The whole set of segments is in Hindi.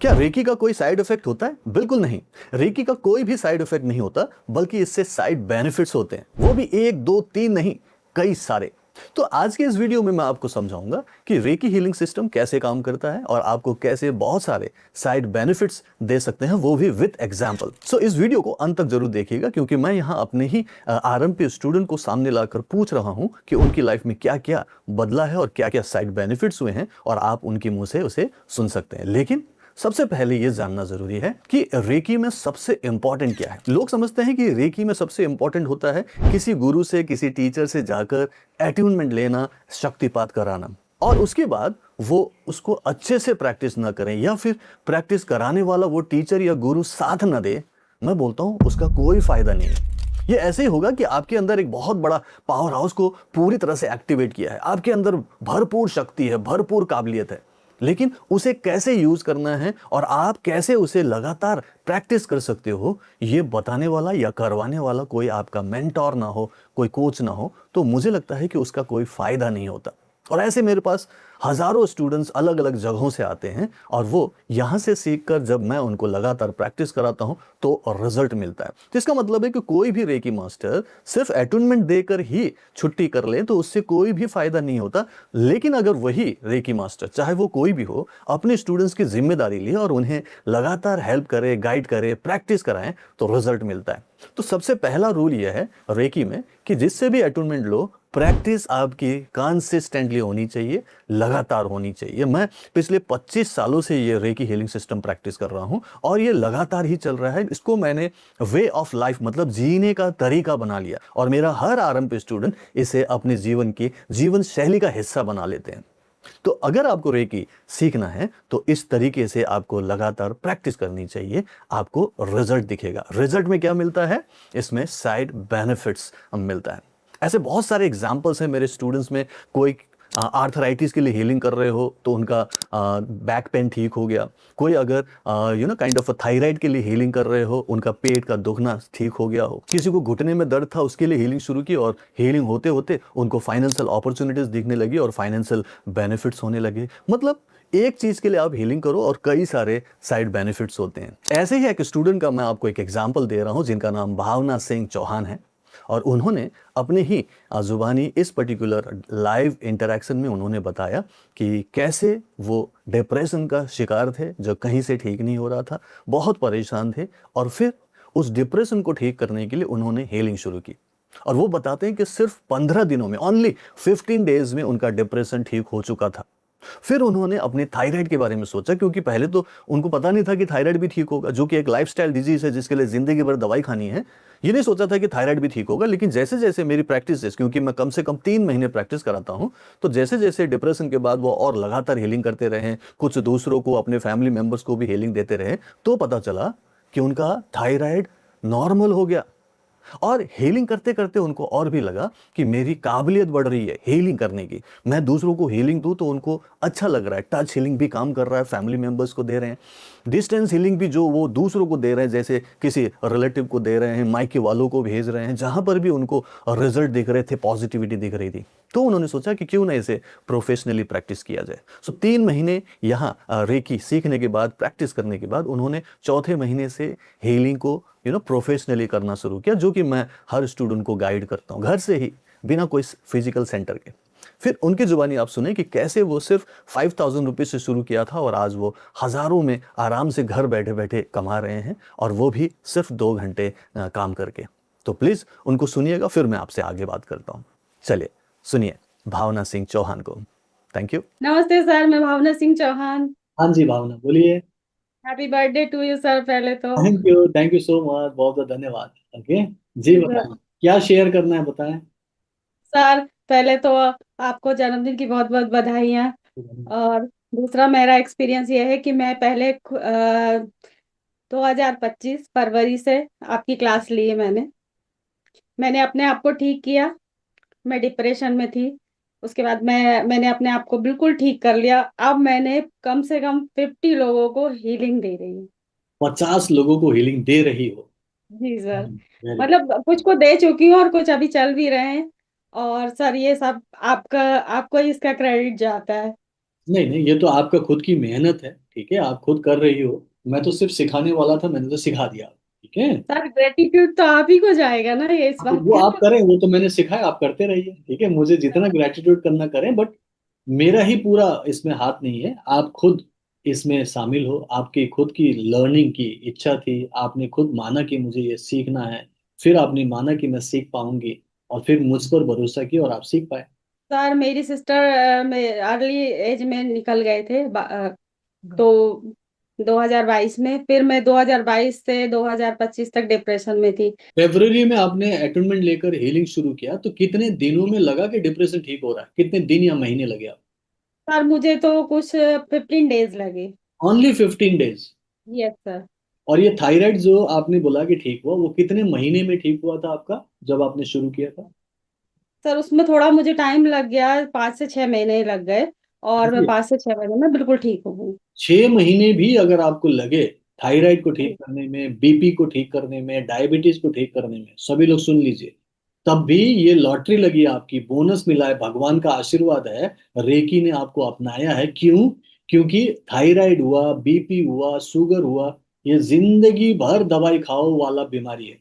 क्या रेकी का कोई साइड इफेक्ट होता है? बिल्कुल नहीं। रेकी का कोई भी साइड इफेक्ट नहीं होता, बल्कि इससे साइड बेनिफिट्स होते हैं, वो भी एक दो तीन नहीं, कई सारे। तो आज के इस वीडियो में मैं आपको समझाऊंगा कि रेकी हीलिंग सिस्टम कैसे काम करता है और आपको कैसे बहुत सारे साइड बेनिफिट्स दे सकते हैं, वो भी विद एग्जांपल। सो इस वीडियो को अंत तक जरूर देखिएगा, क्योंकि मैं यहाँ अपने ही आरएमपी स्टूडेंट को सामने लाकर पूछ रहा हूँ कि उनकी लाइफ में क्या क्या बदला है और क्या क्या साइड बेनिफिट्स हुए हैं, और आप उनके मुंह से उसे सुन सकते हैं। लेकिन सबसे पहले यह जानना जरूरी है कि रेकी में सबसे इंपॉर्टेंट क्या है। लोग समझते हैं कि रेकी में सबसे इंपॉर्टेंट होता है किसी गुरु से, किसी टीचर से जाकर अट्यूनमेंट लेना, शक्तिपात कराना, और उसके बाद वो उसको अच्छे से प्रैक्टिस ना करें, या फिर प्रैक्टिस कराने वाला वो टीचर या गुरु साथ ना दे। मैं बोलता हूं उसका कोई फायदा नहीं है। ये ऐसे ही होगा कि आपके अंदर एक बहुत बड़ा पावर हाउस को पूरी तरह से एक्टिवेट किया है, आपके अंदर भरपूर शक्ति है, भरपूर काबिलियत है, लेकिन उसे कैसे यूज करना है और आप कैसे उसे लगातार प्रैक्टिस कर सकते हो, ये बताने वाला या करवाने वाला कोई आपका मेंटोर ना हो, कोई कोच ना हो, तो मुझे लगता है कि उसका कोई फायदा नहीं होता। और ऐसे मेरे पास हजारों स्टूडेंट्स अलग अलग जगहों से आते हैं, और वो यहाँ से सीखकर जब मैं उनको लगातार प्रैक्टिस कराता हूँ तो रिजल्ट मिलता है। तो इसका मतलब है कि कोई भी रेकी मास्टर सिर्फ अटूनमेंट देकर ही छुट्टी कर ले तो उससे कोई भी फायदा नहीं होता। लेकिन अगर वही रेकी मास्टर, चाहे वो कोई भी हो, अपने स्टूडेंट्स की जिम्मेदारी ले और उन्हें लगातार हेल्प करे, गाइड करे, प्रैक्टिस कराएं, तो रिजल्ट मिलता है। तो सबसे पहला रूल यह है रेकी में कि जिससे भी अटूनमेंट लो, प्रैक्टिस आपकी कंसिस्टेंटली होनी चाहिए, लगातार होनी चाहिए। मैं पिछले 25 सालों से ये रेकी हीलिंग सिस्टम प्रैक्टिस कर रहा हूं, और ये लगातार ही चल रहा है। इसको मैंने वे ऑफ लाइफ, मतलब जीने का तरीका बना लिया, और मेरा हर आरएमपी स्टूडेंट इसे अपने जीवन शैली का हिस्सा बना लेते हैं। तो अगर आपको रेकी सीखना है तो इस तरीके से आपको लगातार प्रैक्टिस करनी चाहिए, आपको रिजल्ट दिखेगा। रिजल्ट में क्या मिलता है? इसमें साइड बेनिफिट्स मिलता है। ऐसे बहुत सारे एग्जांपल्स हैं मेरे स्टूडेंट्स में। कोई आर्थराइटिस के लिए हीलिंग कर रहे हो तो उनका बैक पेन ठीक हो गया। कोई अगर काइंड ऑफ थायराइड के लिए हीलिंग कर रहे हो, उनका पेट का दुखना ठीक हो गया हो। किसी को घुटने में दर्द था, उसके लिए हीलिंग शुरू की, और हीलिंग होते होते उनको फाइनेंशियल अपॉर्चुनिटीज दिखने लगी और फाइनेंशियल बेनिफिट्स होने लगे। मतलब एक चीज के लिए आप हीलिंग करो और कई सारे साइड बेनिफिट्स होते हैं। ऐसे ही एक स्टूडेंट का मैं आपको एक एग्जांपल दे रहा हूं, जिनका नाम भावना सिंह चौहान है, और उन्होंने अपने ही जुबानी इस पर्टिकुलर लाइव इंटरेक्शन में उन्होंने बताया कि कैसे वो डिप्रेशन का शिकार थे, जो कहीं से ठीक नहीं हो रहा था, बहुत परेशान थे, और फिर उस डिप्रेशन को ठीक करने के लिए उन्होंने हीलिंग शुरू की। और वो बताते हैं कि सिर्फ 15 दिनों में, ओनली 15 डेज में उनका डिप्रेशन ठीक हो चुका था। फिर उन्होंने अपने थायराइड के बारे में सोचा, क्योंकि पहले तो उनको पता नहीं था कि थायराइड भी ठीक होगा, जो कि एक लाइफस्टाइल डिजीज है जिसके लिए जिंदगी भर दवाई खानी है। ये नहीं सोचा था कि थायराइड भी ठीक होगा। लेकिन जैसे जैसे मेरी प्रैक्टिस, क्योंकि मैं कम से कम 3 महीने प्रैक्टिस कराता हूं, तो जैसे जैसे डिप्रेशन के बाद वो और लगातार हीलिंग करते रहे, कुछ दूसरों को, अपने फैमिली मेंबर्स को भी हीलिंग देते रहे, तो पता चला कि उनका थायराइड नॉर्मल हो गया। और हीलिंग करते करते उनको और भी लगा कि मेरी काबिलियत बढ़ रही है हीलिंग करने की। मैं दूसरों को हीलिंग दूं तो उनको अच्छा लग रहा है। टच हीलिंग भी काम कर रहा है, फैमिली मेंबर्स को दे रहे हैं। डिस्टेंस हीलिंग भी जो वो दूसरों को दे रहे हैं, जैसे किसी रिलेटिव को दे रहे हैं, मायके वालों को भेज रहे हैं, जहां पर भी उनको रिजल्ट दिख रहे थे, पॉजिटिविटी दिख रही थी, तो उन्होंने सोचा कि क्यों ना इसे प्रोफेशनली प्रैक्टिस किया जाए। सो 3 महीने यहाँ रेकी सीखने के बाद, प्रैक्टिस करने के बाद, उन्होंने चौथे महीने से हीलिंग को प्रोफेशनली करना शुरू किया, जो कि मैं हर स्टूडेंट को गाइड करता हूँ, घर से ही, बिना कोई फिजिकल सेंटर के। फिर उनकी जुबानी आप सुने कि कैसे वो सिर्फ 5,000 रुपीज से शुरू किया था, और आज वो हजारों में आराम से घर बैठे बैठे कमा रहे हैं, और वो भी सिर्फ 2 घंटे काम करके। तो प्लीज उनको सुनिएगा, फिर मैं आपसे आगे बात करता हूँ। चलिए सुनिए भावना सिंह चौहान को। Thank you. नमस्ते सर, मैं भावना सिंह चौहान। हाँ जी भावना, बोलिए। Happy birthday to you sir, पहले तो। थैंक यू सो मच, बहुत बहुत धन्यवाद। ओके जी, जी सर। बताएं क्या शेयर करना है, बताएं। सर, पहले तो आपको जन्मदिन की बहुत बहुत बधाइयाँ। और दूसरा मेरा एक्सपीरियंस ये है कि मैं पहले 2025 फरवरी से आपकी क्लास ली है। मैंने अपने आप को ठीक किया। मैं डिप्रेशन में थी। उसके बाद मैंने अपने आप को बिल्कुल ठीक कर लिया। अब मैंने कम से कम 50 लोगों को हीलिंग दे रही हूँ। 50 लोगों को हीलिंग दे रही हो? जी सर। Very good. मतलब कुछ को दे चुकी हूँ और कुछ अभी चल भी रहे हैं। और सर, ये सब आपका, आपको ही इसका क्रेडिट जाता है। नहीं नहीं, ये तो आपका खुद की मेहनत है, ठीक है, आप खुद कर रही हो। मैं तो सिर्फ सिखाने वाला था, मैंने तो सिखा दिया, ठीक है। सर ग्रेटिट्यूड तो आप ही को जाएगा ना ये इस तो बात वो का। आप करें, वो तो मैंने सिखाया, आप करते रहिए, ठीक है। मुझे जितना ग्रेटिट्यूड करना करें, बट मेरा ही पूरा इसमें हाथ नहीं है। आप खुद इसमें शामिल हो, आपकी खुद की लर्निंग की इच्छा थी, आपने खुद माना कि मुझे ये सीखना है, फिर आपने माना कि मैं सीख पाऊंगी, और फिर मुझ पर भरोसा किया और आप सीख पाए। सर मेरी सिस्टर में अर्ली एज में निकल गए थे तो 2022 में, फिर मैं 2022 से 2025 तक डिप्रेशन में थी। फेब्रुवरी में आपने अटेनमेंट लेकर हीलिंग शुरू किया, तो कितने दिनों में लगा कि डिप्रेशन ठीक हो रहा है? कितने दिन या महीने लगे आप? सर मुझे तो कुछ 15 डेज लगे। Only 15 days? Yes sir. और ये थायराइड जो आपने बोला कि ठीक हुआ, वो कितने महीने में ठीक हुआ था आपका, जब आपने शुरू किया था? सर उसमें थोड़ा मुझे टाइम लग गया, 5 से 6 महीने लग गए, और मैं देखिए, 5 से 6 महीने में बिल्कुल ठीक हो गई। 6 महीने भी अगर आपको लगे थायराइड को ठीक करने में, बीपी को ठीक करने में, डायबिटीज को ठीक करने में, सभी लोग सुन लीजिए, तब भी ये लॉटरी लगी है आपकी, बोनस मिला है, भगवान का आशीर्वाद है, रेकी ने आपको अपनाया है। क्यों? क्योंकि थायराइड हुआ, बीपी हुआ, शुगर हुआ, ये जिंदगी भर दवाई खाओ वाला बीमारी है,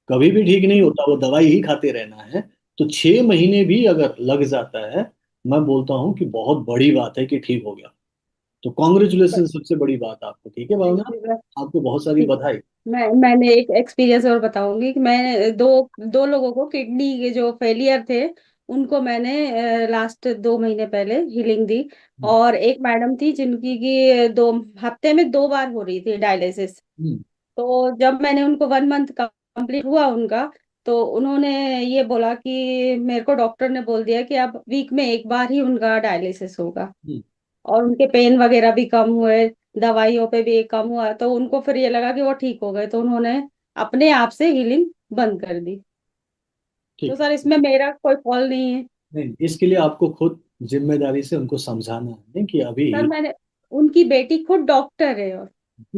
कभी भी ठीक नहीं होता, वो दवाई ही खाते रहना है। तो 6 महीने भी अगर लग जाता है, मैं बोलता हूँ कि बहुत बड़ी बात है कि ठीक हो गया। तो कॉन्ग्रेचुलेशन, सबसे बड़ी बात आपको, ठीक है थैंक भावना, यू सर। आपको बहुत सारी ठीक। बधाई। मैंने एक एक्सपीरियंस और बताऊंगी कि मैं दो दो लोगों को किडनी के जो फेलियर थे उनको मैंने लास्ट 2 महीने पहले हीलिंग दी। हम्म। और एक मैडम थी जिनकी की 2 हफ्ते में 2 बार हो रही थी डायलिसिस। हम्म। तो जब मैंने उनको 1 मंथ कंप्लीट हुआ उनका, तो उन्होंने ये बोला कि मेरे को डॉक्टर ने बोल दिया कि अब वीक में एक बार ही उनका डायलिसिस होगा। हम्म। और उनके पेन वगैरह भी कम हुए, दवाइयों पे भी कम हुआ, तो उनको फिर ये लगा कि वो ठीक हो गए, तो उन्होंने अपने आप से हीलिंग बंद कर दी। तो ठीक सर है। इसमें मेरा कोई फॉल नहीं है। नहीं, इसके लिए आपको खुद जिम्मेदारी से उनको समझाना है कि अभी, सर मैंने, उनकी बेटी खुद डॉक्टर है। और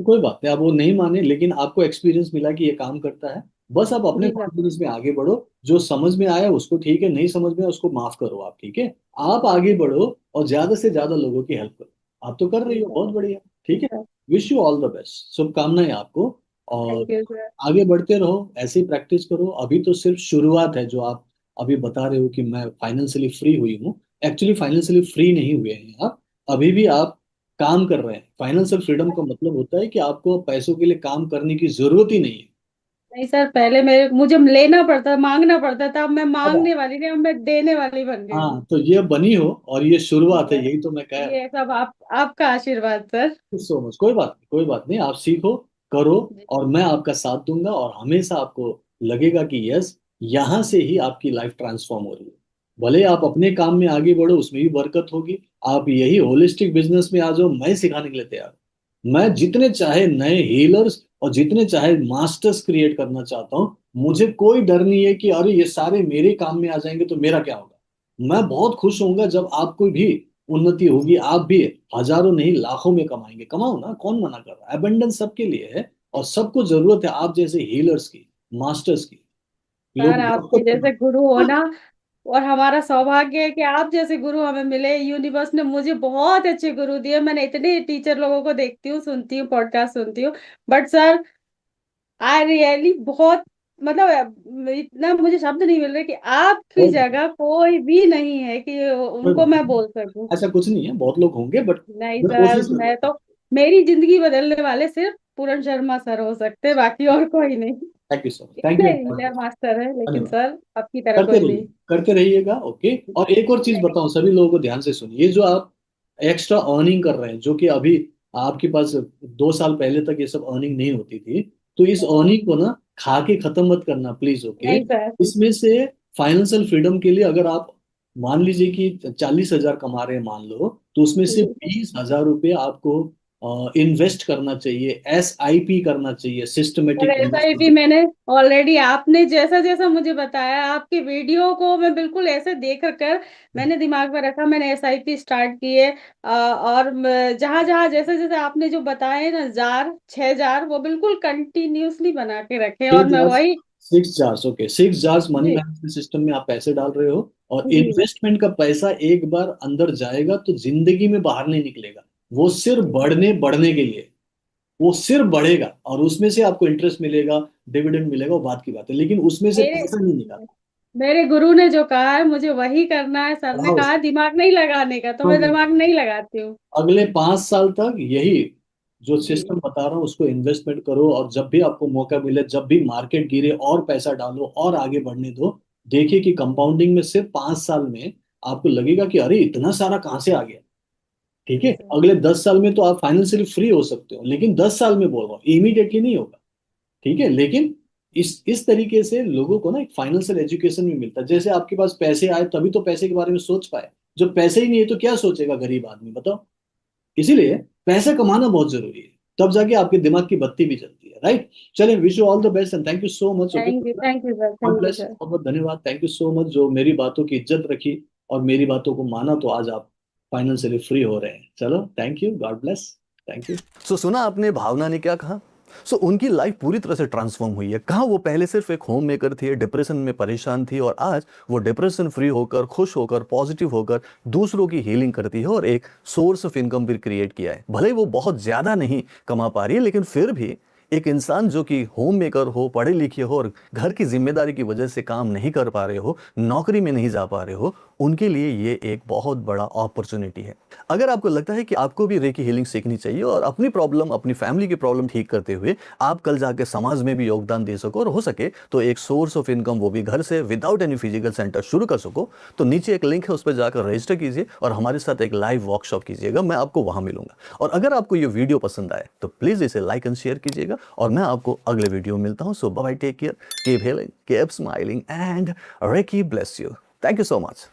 कोई बात नहीं, आप वो नहीं माने, लेकिन आपको एक्सपीरियंस मिला कि ये काम करता है। बस आप अपने जी सर। कॉन्फिडेंस में आगे बढ़ो, जो समझ में आया उसको ठीक है, नहीं समझ में आया उसको माफ करो आप, ठीक है। आप आगे बढ़ो और ज्यादा से ज्यादा लोगों की हेल्प करो। आप तो कर जी रही हो, सर। बहुत बढ़िया, जी ठीक है। Sir. Wish you all the best, शुभकामनाएं आपको। और थैंक यू सर। आगे बढ़ते रहो, ऐसे ही प्रैक्टिस करो। अभी तो सिर्फ शुरुआत है, जो आप अभी बता रहे हो कि मैं फाइनेंशियली फ्री हुई हूँ, एक्चुअली फाइनेंशियली फ्री नहीं हुए हैं आप, अभी भी आप काम कर रहे हैं। फाइनेंशियल फ्रीडम का मतलब होता है कि आपको पैसों के लिए काम करने की जरूरत ही नहीं है। नहीं सर, पहले मेरे मुझे लेना पड़ता, मांगना पड़ता था, अब मैं अब, मांगने वाली नहीं, अब मैं देने वाली बन गई हूँ। हाँ, तो ये बनी हो, और ये जी शुरुआत है, सर। यही तो मैं कह रहा ये सब आपका आशीर्वाद सर। हूँ। सो मच, कोई बात नहीं, कोई बात नहीं, आप सीखो, करो, जी। और मैं आपका साथ दूंगा, और हमेशा आपको लगेगा कि यस, यहाँ से ही आपकी लाइफ ट्रांसफॉर्म हो रही है। भले आप अपने काम में आगे बढ़ो, उसमें भी बरकत होगी। आप यही होलिस्टिक बिजनेस में आ जाओ, मैं सिखाने के लिए तैयार हूं। मैं जितने चाहे नए हीलर्स और जितने चाहे मास्टर्स क्रिएट करना चाहता हूँ। मुझे कोई डर नहीं है कि अरे ये सारे मेरे काम में आ जाएंगे तो मेरा क्या होगा। मैं बहुत खुश होऊंगा जब आपको भी उन्नति होगी, आप भी हजारों नहीं लाखों में कमाएंगे। कमाओ ना, कौन मना कर रहा है? एबंडेंस सबके लिए है, और सबको जरूरत है आप जैसे हीलर्स की, मास्टर्स की। सर लोग आपके जैसे गुरु होना, और हमारा सौभाग्य है कि आप जैसे गुरु हमें मिले। यूनिवर्स ने मुझे बहुत अच्छे गुरु दिए। मैंने इतने टीचर लोगों को देखती हूँ, सुनती हूँ, पॉडकास्ट सुनती हूँ, बट सर आई रियली बहुत, मतलब इतना मुझे शब्द नहीं मिल रहे कि आपकी कोई जगह कोई भी नहीं है कि उनको बात मैं नहीं, बोल सकूं। ऐसा कुछ नहीं है, बहुत लोग होंगे, बट नहीं मैं सर, कोशिश मैं करूंगा। तो, मेरी जिंदगी बदलने वाले सिर्फ पूरन शर्मा सर हो सकते, बाकी और कोई नहीं। Thank you so much, thank इतने यू। हीलर मास्टर है लेकिन धन्यवाद। सर आपकी तरह करते कोई रहिए, नहीं। करते रहिएगा, ओके। और एक और चीज बताऊं, सभी लोगों को ध्यान से सुनिए, ये जो आप एक्स्ट्रा अर्निंग कर रहे हैं, जो कि अभी आपके पास 2 साल पहले तक ये सब अर्निंग नहीं होती थी, तो इस अर्निंग को ना खा के खत्म मत करना प्लीज, ओके। नहीं सर। इसमें से फाइनेंशियल फ्रीडम के लिए अगर आप मान लीजिए कि 40,000 कमा रहे हैं, मान लो, तो उसमें से 20,000 रुपये आपको इन्वेस्ट करना चाहिए, SIP करना चाहिए, और सिस्टमेटिक SIP इन्वेस्टमेंट। मैंने ऑलरेडी, आपने जैसा जैसा मुझे बताया, आपकी वीडियो को मैं बिल्कुल ऐसे देख कर मैंने दिमाग में रखा, मैंने SIP स्टार्ट की है। और जहां जहां जैसे जैसे आपने जो बताए ना, जार 6 जार वो बिल्कुल कंटिन्यूअसली बना के रखे, छह और मैं जार वही 6 जार्स, ओके, 6 जार्स मनी जी मैनेजमेंट सिस्टम में आप पैसे डाल रहे हो, और जी इन्वेस्टमेंट का पैसा एक बार अंदर जाएगा तो जिंदगी में बाहर नहीं निकलेगा। वो सिर्फ बढ़ने बढ़ने के लिए, वो सिर्फ बढ़ेगा, और उसमें से आपको इंटरेस्ट मिलेगा, डिविडेंड मिलेगा, वो बात की बात है, लेकिन उसमें से मेरे पैसा नहीं निकालना। मेरे गुरु ने जो कहा है मुझे वही करना है। सर ने हाँ, कहा दिमाग नहीं लगाने का, तो मैं तो दिमाग नहीं लगाती हूँ। अगले 5 साल तक यही जो जी सिस्टम बता रहा हूँ उसको इन्वेस्टमेंट करो, और जब भी आपको मौका मिले, जब भी मार्केट गिरे, और पैसा डालो और आगे बढ़ने दो। देखिए कि कंपाउंडिंग में सिर्फ 5 साल में आपको लगेगा कि अरे इतना सारा कहाँ से आ गया। ठीक जी है, सर। अगले 10 साल में तो आप फाइनेंशियली फ्री हो सकते हो, लेकिन 10 साल में बोल रहा हूँ, इमीडिएटली नहीं होगा। ठीक है, लेकिन इस तरीके से लोगों को ना एक फाइनेंशियल एजुकेशन भी मिलता है। जैसे आपके पास पैसे आए तभी तो पैसे के बारे में सोच पाए, जब पैसे ही नहीं है तो क्या सोचेगा गरीब आदमी, बताओ। इसीलिए पैसा कमाना बहुत जरूरी है, तब जाके आपके दिमाग की बत्ती भी जलती है, राइट। चलें, wish you all the best and thank you so much, okay. Thank you sir, God thank you bless, sir. बहुत बहुत धन्यवाद, थैंक यू सो मच, जो मेरी बातों की इज्जत रखी और मेरी बातों को माना, तो आज आप फाइनेंशियली फ्री हो रहे हैं। चलो, thank you, God bless, thank you. So सुना आपने भावना ने क्या कहा। सो उनकी लाइफ पूरी तरह से ट्रांसफॉर्म हुई है। कहा वो पहले सिर्फ एक होम मेकर थी, डिप्रेशन में परेशान थी, और आज वो डिप्रेशन फ्री होकर, खुश होकर, पॉजिटिव होकर दूसरों की हीलिंग करती है और एक सोर्स ऑफ इनकम भी क्रिएट किया है। भले ही वो बहुत ज़्यादा नहीं कमा पा रही है, लेकिन फिर भी एक इंसान जो कि होम मेकर हो, पढ़े लिखे हो और घर की जिम्मेदारी की वजह से काम नहीं कर पा रहे हो, नौकरी में नहीं जा पा रहे हो, उनके लिए ये एक बहुत बड़ा अपॉर्चुनिटी है। अगर आपको लगता है कि आपको भी रेकी हीलिंग सीखनी चाहिए और अपनी प्रॉब्लम, अपनी फैमिली की प्रॉब्लम ठीक करते हुए आप कल जाके समाज में भी योगदान दे सको और हो सके तो एक सोर्स ऑफ इनकम वो भी घर से विदाउट एनी फिजिकल सेंटर शुरू कर सको, तो नीचे एक लिंक है, उस पर जाकर रजिस्टर कीजिए और हमारे साथ एक लाइव वर्कशॉप कीजिएगा। मैं आपको वहां मिलूंगा। और अगर आपको ये वीडियो पसंद आए तो प्लीज इसे लाइक एंड शेयर कीजिएगा, और मैं आपको अगले वीडियो में मिलता हूं। So bye, take care, keep healing, keep smiling and reiki bless you. Thank you so much.